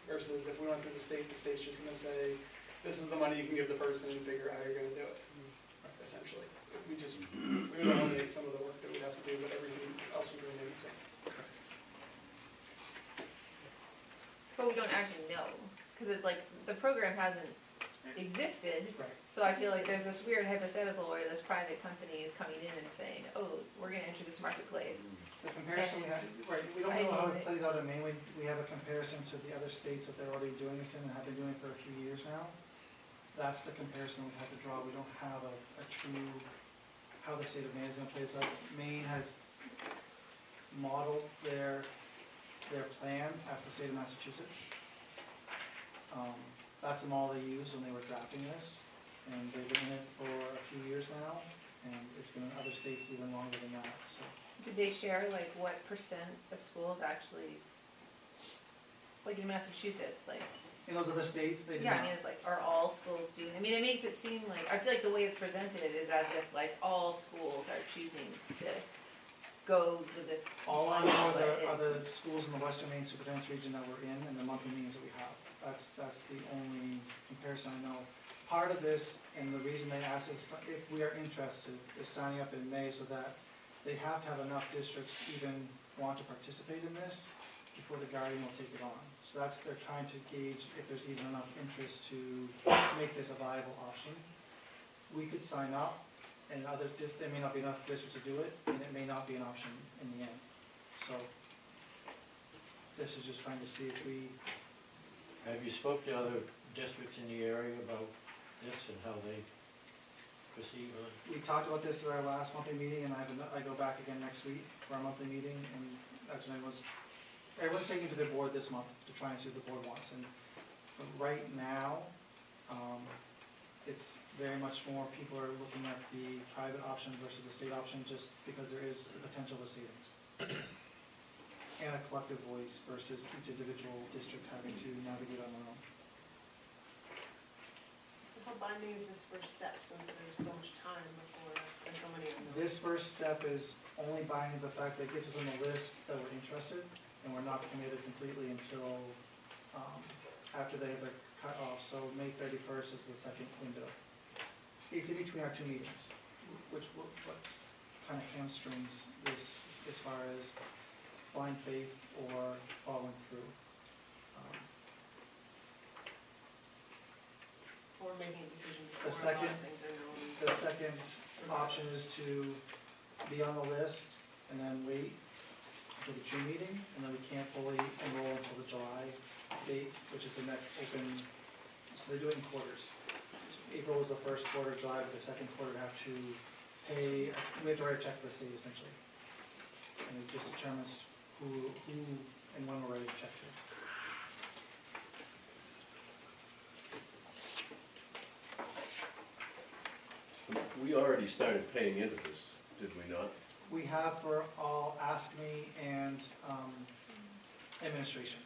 Versus if we went through the state's just gonna say, this is the money you can give the person and figure out how you're gonna do it, essentially. We would eliminate some of the work that we'd have to do, but everything else would remain the same. But we don't actually know, because it's like, the program hasn't existed, Right. so I feel like there's this weird hypothetical where this private company is coming in and saying, oh, we're gonna enter this marketplace. The comparison we have, right, we don't know how it plays out in Maine, we have a comparison to the other states that they're already doing this in and have been doing it for a few years now. That's the comparison we have to draw, we don't have a true, how the state of Maine is gonna play this out. Maine has modeled their plan after the state of Massachusetts. That's the model they used when they were drafting this, and they've been in it for a few years now, and it's been in other states even longer than that, so. Did they share like what percent of schools actually, like in Massachusetts, like, In those other states, they do yeah, I not. mean, it's like, are all schools doing, I mean, it makes it seem like, I feel like the way it's presented is as if like all schools are choosing to go with this. All I know but are the schools in the Western Maine Superintendent's region that we're in and the monthly meetings that we have. That's the only comparison I know. Part of this, and the reason they asked us if we are interested, is signing up in May so that they have to have enough districts to even want to participate in this before the Guardian will take it on. So they're trying to gauge if there's even enough interest to make this a viable option. We could sign up, and there may not be enough districts to do it, and it may not be an option in the end. So this is just trying to see if we, Have you spoke to other districts in the area about this and how they proceed on it? we talked about this at our last monthly meeting, and I go back again next week for our monthly meeting, and that's when everyone's taking it to their board this month to try and see what the board wants. And right now, it's very much more, people are looking at the private option versus the state option, just because there is the potential of savings. And a collective voice versus each individual district having to navigate on their own. How binding is this first step, since there's so much time before, and so many unknowns? This first step is only binding the fact that it gets us on the list that we're interested, and we're not committed completely until after they have their cut off, so May 31st is the second window. It's in between our two meetings, which what's kind of hamstrings this as far as blind faith or following through. Or making a decision The before a lot second- of things are known. The second option is to be on the list and then wait for the June meeting, and then we can't fully enroll until the July date, which is the next open, so they do it in quarters. April was the first quarter, July was the second quarter, have to pay, we have to write a check to the state essentially. And it just determines who and when we're ready to check to. We already started paying into this, did we not? We have for all Ask Me and administration.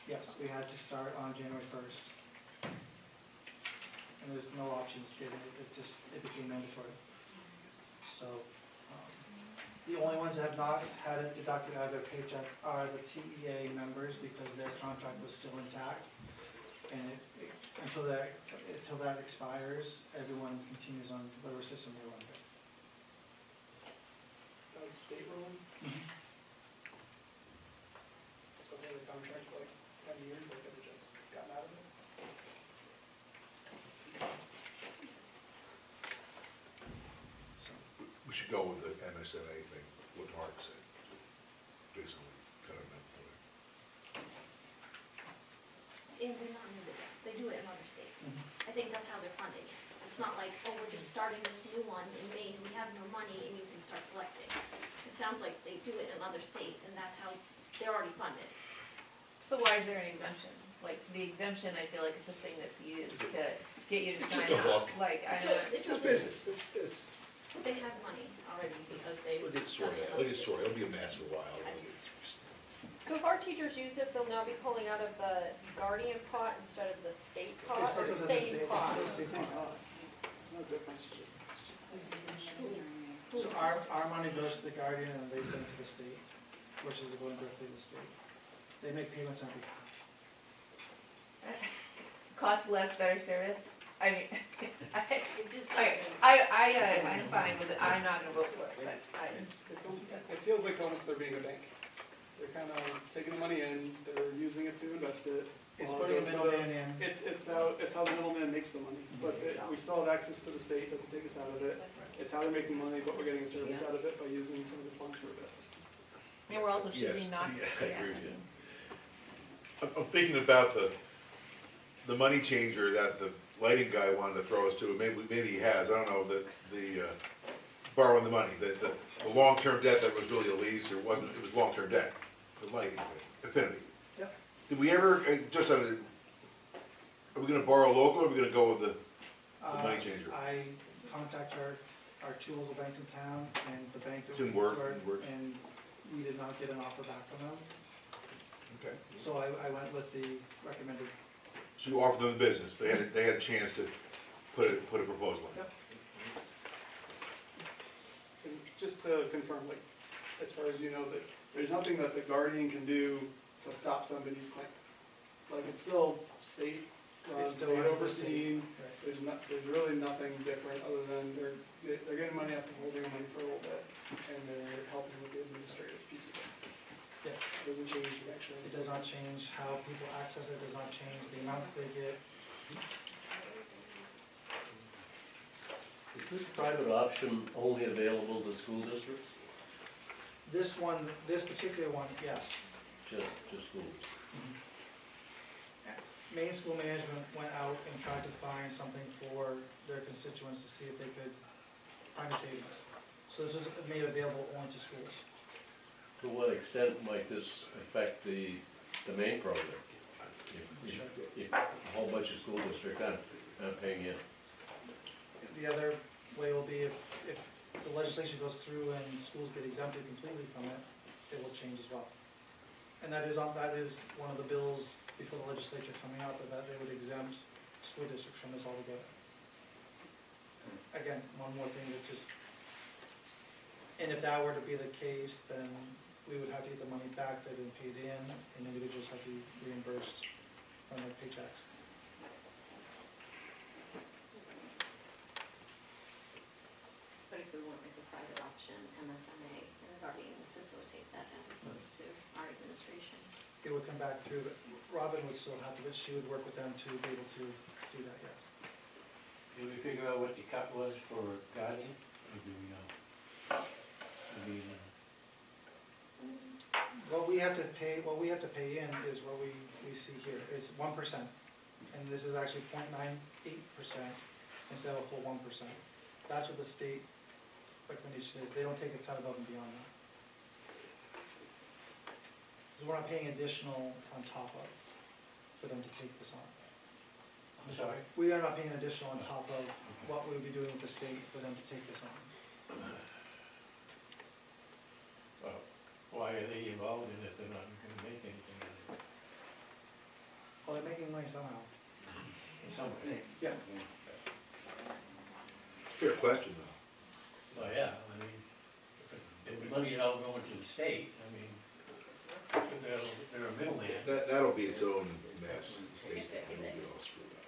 Yes, we had to start on January 1st. And there's no options given, it became mandatory. So, the only ones that have not had it deducted out of their paycheck are the TEA members because their contract was still intact. And until that expires, everyone continues on whatever system they're under. That was a state ruling, so they had a contract for like 10 years, they could have just gotten out of it. So, We should go with the MSNA thing, what Mark said, basically, kind of meant for it. And they're not new to this, they do it in other states. Mhm. I think that's how they're funded. It's not like, oh, we're just starting this new one in Maine, we have no money and you can start collecting. It sounds like they do it in other states and that's how they're already funded. So why is there an exemption? Like, the exemption, I feel like is the thing that's used to get you to It's sign just a up. hook. Like, I It's know, a- It's just business, it's, They have money already because they. it'll get sorted out, it'll be a mess for a while. So if our teachers use this, they'll now be pulling out of the Guardian pot instead of the state pot, It's or still the the same same- pot? it's still the same pot. No difference, just. So our money goes to the Guardian and they send it to the state, which is going directly to the state. They make payments on behalf. cost less, better service. I mean, It just. I'm fine with it. I'm not gonna vote for it, but It feels like almost they're being a bank. They're kind of taking the money in, they're using it to invest it. It's while it putting a goes to middleman in. It's how the middleman makes the money, but we still have access to the state, doesn't take us out of it. It's how they're making money, but we're getting a service out of it by using some of the funds for a bit. and we're also Yes, choosing not to. yeah, I agree with you. I'm thinking about the money changer that the lighting guy wanted to throw us to, maybe he has, I don't know, the borrowing the money, the long-term debt that was really a lease, or wasn't, it was long-term debt, the lighting, Affinity. Yep. Did we ever, are we gonna borrow local, or are we gonna go with the money changer? I contact our two local banks in town and the bank that It's in we work, preferred, it works. and we did not get an offer back from them. Okay. So I went with the recommended. So you offered them the business, they had a chance to put a proposal in. Yep. And just to confirm, like, as far as you know, that there's nothing that the guardian can do to stop somebody's claim. Like, it's still state run, It's still state run by the state. overseen, Right. there's really nothing different other than they're getting money after holding money for a little bit, and they're helping with the administrative piece of it. Yeah. It doesn't change the actual. It does not change how people access it, does not change the amount they get. Is this private option only available to school districts? This one, this particular one, yes. Just schools? Maine School Management went out and tried to find something for their constituents to see if they could find a savings. So this was made available only to schools. To what extent might this affect the main program? If a whole bunch of school districts aren't paying in. The other way will be if the legislation goes through and schools get exempted completely from it, it will change as well. And that is one of the bills before the legislature coming up, that they would exempt school districts from this altogether. Again, one more thing that just, and if that were to be the case, then we would have to get the money back that had been paid in, and individuals have to be reimbursed from their paychecks. But if we went with the private option, MSMA and the guardian would facilitate that as opposed to our administration. It would come back through, but Robin would still have to, but she would work with them to be able to do that, yes. Did we figure out what the cut was for guardian, or do we know? I mean, What we have to pay in is what we see here, it's 1%, and this is actually 0.98% instead of a full 1%. That's what the state recommendation is, they don't take a cut above and beyond that. Because we're not paying additional on top of, for them to take this on. I'm sorry? We are not paying additional on top of what we would be doing with the state for them to take this on. Well, why are they involved in it if they're not gonna make anything out of it? Well, they're making money somehow. Somebody. Yeah. Fair question, though. Well, yeah, I mean, if the money is all going to the state, I mean, they're a middleman. That'll be its own mess. The state will be all screwed up.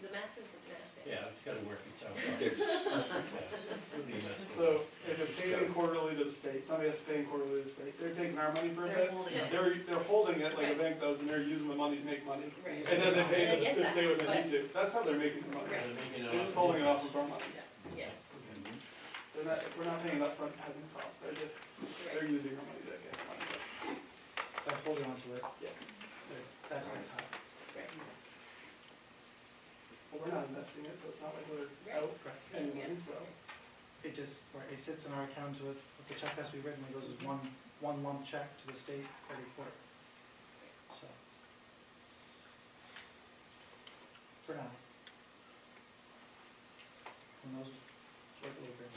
The math is math. Yeah, it's gotta work itself out. It's, It'll be a mess. So if it's paid in quarterly to the state, somebody has to pay in quarterly to the state, they're taking our money for a They're bit. holding it. They're holding it like a Right. bank does, and they're using the money to make money. Right. And then they I pay get the that, state what they but- need to. That's how they're making the money. Right. They're making it They're off just the holding it off interest. of our money. Yeah, We're not paying upfront having costs, they're right. using our money to get money. By holding on to it. Yeah. That's the cut. Right. Well, we're not investing it, so it's not like we're Right. out any money, so. It just, it sits in our account to it, if the check has to be written, it goes as one lump check to the state every quarter. So. For now. Who knows what it will bring.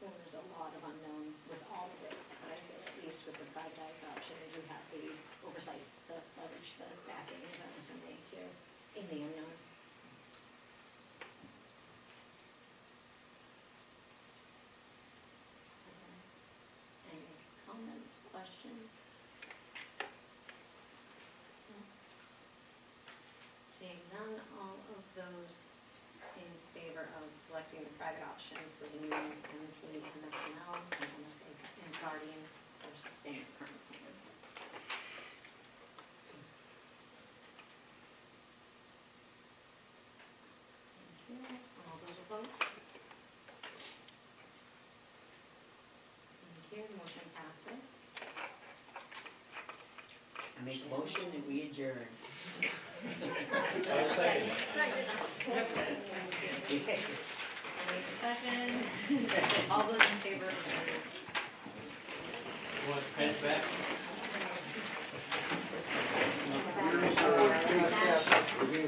Well, there's a lot of unknown with all of it, but I feel at least with the privatized option, we do have the oversight, the leverage, the backing of MSMA too, in the unknown. Okay. Any comments, questions? No? Seeing none, all of those in favor of selecting the private option for the new MP, MSNL, and MSA and Guardian or sustain the current plan. Thank you. All those opposed? Thank you. Motion passes. I make a motion and we adjourn. I'll second it. Second.